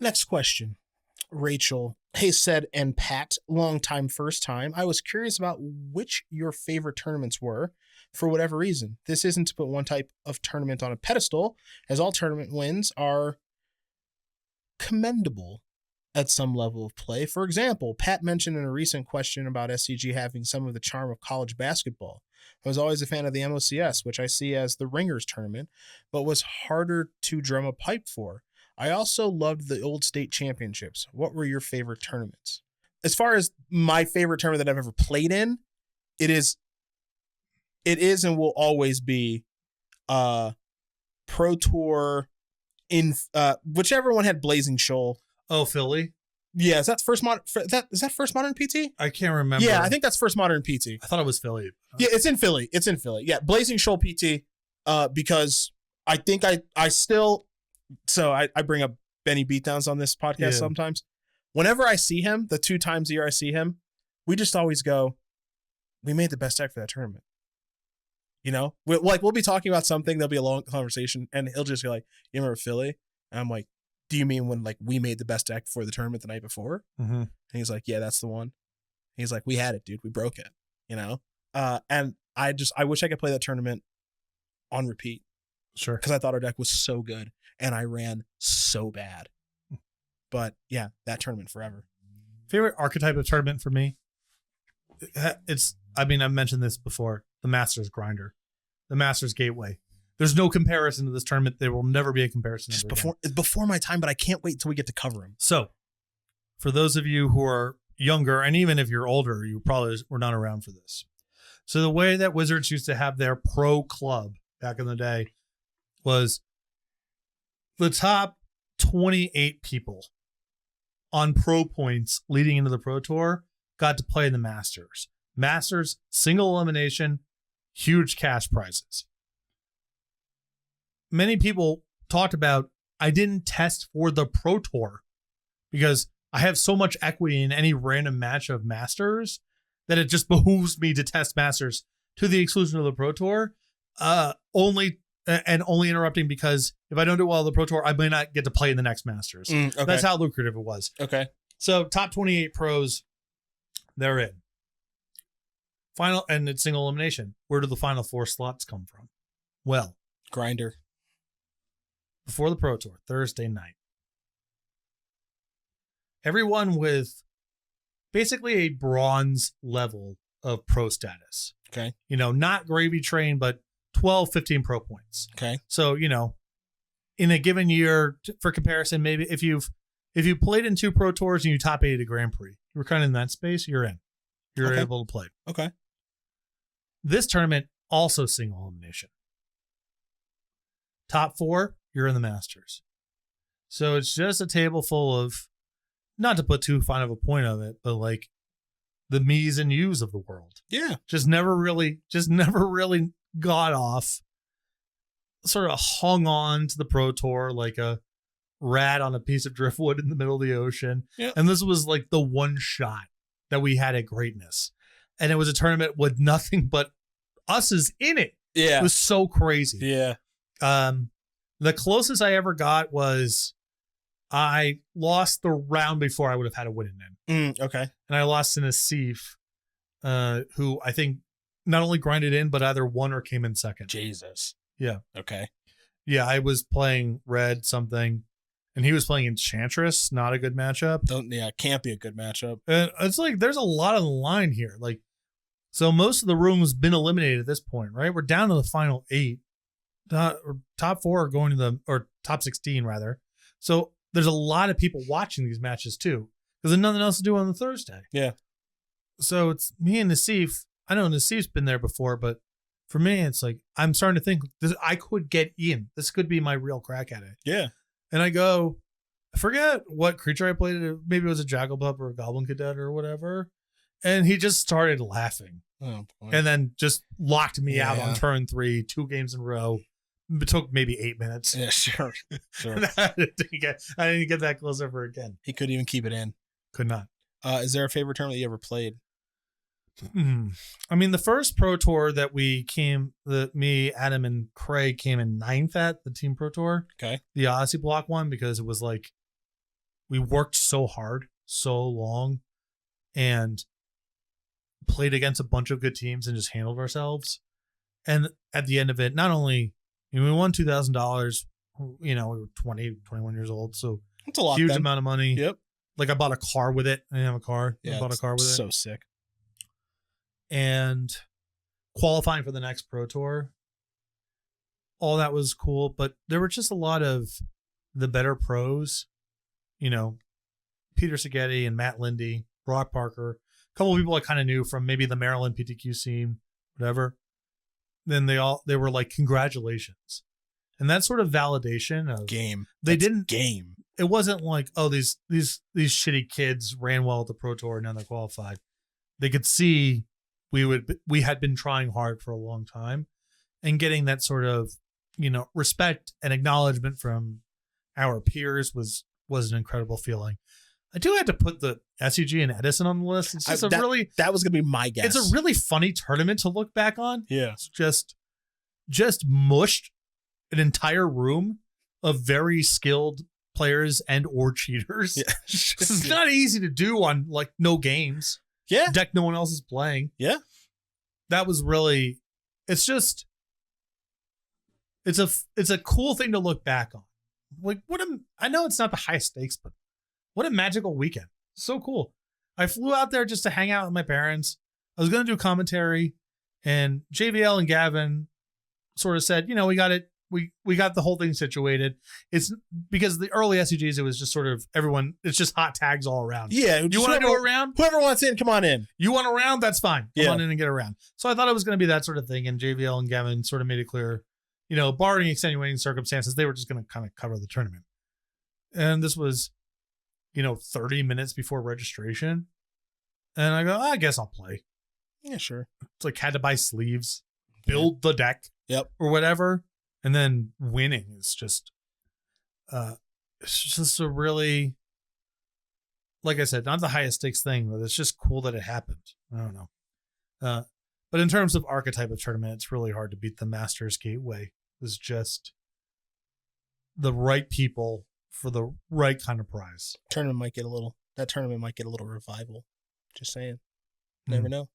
Next question. Rachel. Hey, Ced and Pat, long time, first time. I was curious about which your favorite tournaments were for whatever reason. This isn't to put one type of tournament on a pedestal, as all tournament wins are commendable at some level of play. For example, Pat mentioned in a recent question about SCG having some of the charm of college basketball. I was always a fan of the MOCS, which I see as the Ringers tournament, but was harder to drum a pipe for. I also loved the old state championships. What were your favorite tournaments? As far as my favorite tournament that I've ever played in, it is and will always be Pro Tour in whichever one had Blazing Shoal. Oh, Philly? Yeah, is that first modern PT? I can't remember. Yeah, I think that's first modern PT. I thought it was Philly. Yeah, it's in Philly. Yeah, Blazing Shoal PT because I think I still. So I bring up Benny Beatdowns on this podcast sometimes. Whenever I see him, the 2 times a year I see him, we just always go, we made the best deck for that tournament. You know, we'll be talking about something, there'll be a long conversation, and he'll just be like, you remember Philly? And I'm like, do you mean when we made the best deck for the tournament the night before? Mm-hmm. And he's like, yeah, that's the one. He's like, we had it, dude. We broke it, you know? And I wish I could play that tournament on repeat. Sure. Because I thought our deck was so good and I ran so bad. But yeah, that tournament forever. Favorite archetype of tournament for me? I've mentioned this before. The Masters Grinder. The Masters Gateway. There's no comparison to this tournament. There will never be a comparison. It's before my time, but I can't wait until we get to cover them. So, for those of you who are younger, and even if you're older, you probably were not around for this. So the way that Wizards used to have their pro club back in the day was the top 28 people on pro points leading into the Pro Tour got to play in the Masters. Masters, single elimination, huge cash prizes. Many people talked about, I didn't test for the Pro Tour because I have so much equity in any random match of Masters that it just behooves me to test Masters to the exclusion of the Pro Tour. Only interrupting because if I don't do well on the Pro Tour, I may not get to play in the next Masters. Okay. That's how lucrative it was. Okay. So top 28 pros, they're in. Final, and it's single elimination. Where do the final 4 slots come from? Well, Grinder. Before the Pro Tour, Thursday night. Everyone with basically a bronze level of pro status. Okay. You know, not gravy train, but 12, 15 pro points. Okay. So, you know, in a given year, for comparison, maybe if you played in 2 Pro Tours and you top 8 at a Grand Prix, you were kind of in that space, you're in. You're able to play. Okay. This tournament, also single elimination. Top 4, you're in the Masters. So it's just a table full of, not to put too fine of a point of it, but like the me's and you's of the world. Yeah. Just never really got off, sort of hung on to the Pro Tour like a rat on a piece of driftwood in the middle of the ocean. Yeah. And this was like the one shot that we had at greatness. And it was a tournament with nothing but us's in it. Yeah. It was so crazy. Yeah. The closest I ever got was I lost the round before I would have had a win in. Okay. And I lost in a Nassif, who I think not only grinded in, but either won or came in second. Jesus. Yeah. Okay. Yeah, I was playing red something, and he was playing Enchantress. Not a good matchup. Can't be a good matchup. And it's like there's a lot on the line here. Like, so most of the room's been eliminated at this point, right? We're down to the final 8. Top 4 are going to or top 16 rather. So there's a lot of people watching these matches too, because there's nothing else to do on the Thursday. Yeah. So it's me and Nassif. I know Nassif's been there before, but for me, it's like I'm starting to think I could get in. This could be my real crack at it. Yeah. And I go, I forget what creature I played. Maybe it was a Jagglepup or a Goblin Cadet or whatever. And he just started laughing. Oh, boy. And then just locked me out on turn 3, 2 games in a row. It took maybe 8 minutes. Yeah, sure. I didn't get that close ever again. He couldn't even keep it in. Could not. Is there a favorite tournament you ever played? I mean, the first Pro Tour that me, Adam, and Craig came in 9th at, the Team Pro Tour. Okay. The Odyssey block one, because it was like we worked so hard, so long, and played against a bunch of good teams and just handled ourselves. And at the end of it, not only we won $2,000, we were 20, 21 years old, so it's a lot. Huge amount of money. Yep. Like I bought a car with it. I didn't have a car. Yeah, I bought a car with it. So sick. And qualifying for the next Pro Tour, all that was cool, but there were just a lot of the better pros, Peter Seghetti and Matt Lindy, Brock Parker, a couple of people I kind of knew from maybe the Maryland PTQ scene, whatever. Then they were like, congratulations. And that sort of validation of game. Game. It wasn't like, oh, these shitty kids ran well at the Pro Tour and now they're qualified. They could see we had been trying hard for a long time, and getting that sort of, respect and acknowledgement from our peers was an incredible feeling. I do have to put the SEG and Edison on the list. It's just that was gonna be my guess. It's a really funny tournament to look back on. Yeah. It's just mushed an entire room of very skilled players and or cheaters. Yeah. It's not easy to do on like no games. Yeah. Deck no one else is playing. Yeah. That was really, it's a cool thing to look back on. Like I know it's not the highest stakes, but what a magical weekend. So cool. I flew out there just to hang out with my parents. I was going to do commentary, and JVL and Gavin sort of said, we got it. We got the whole thing situated. It's because the early SCGs, it was just sort of everyone, it's just hot tags all around. Yeah. You want to do a round? Whoever wants in, come on in. You want a round? That's fine. Come Yeah. on in and get a round. So I thought it was going to be that sort of thing. And JVL and Gavin sort of made it clear, barring extenuating circumstances, they were just going to kind of cover the tournament. And this was, 30 minutes before registration. And I go, I guess I'll play. Yeah, sure. It's like had to buy sleeves, build the deck. Yep. Or whatever. And then winning is just, it's just a really, like I said, not the highest stakes thing, but it's just cool that it happened. I don't know. But in terms of archetype of tournament, it's really hard to beat the Masters Gateway. It's just the right people for the right kind of prize. That tournament might get a little revival. Just saying. Never know.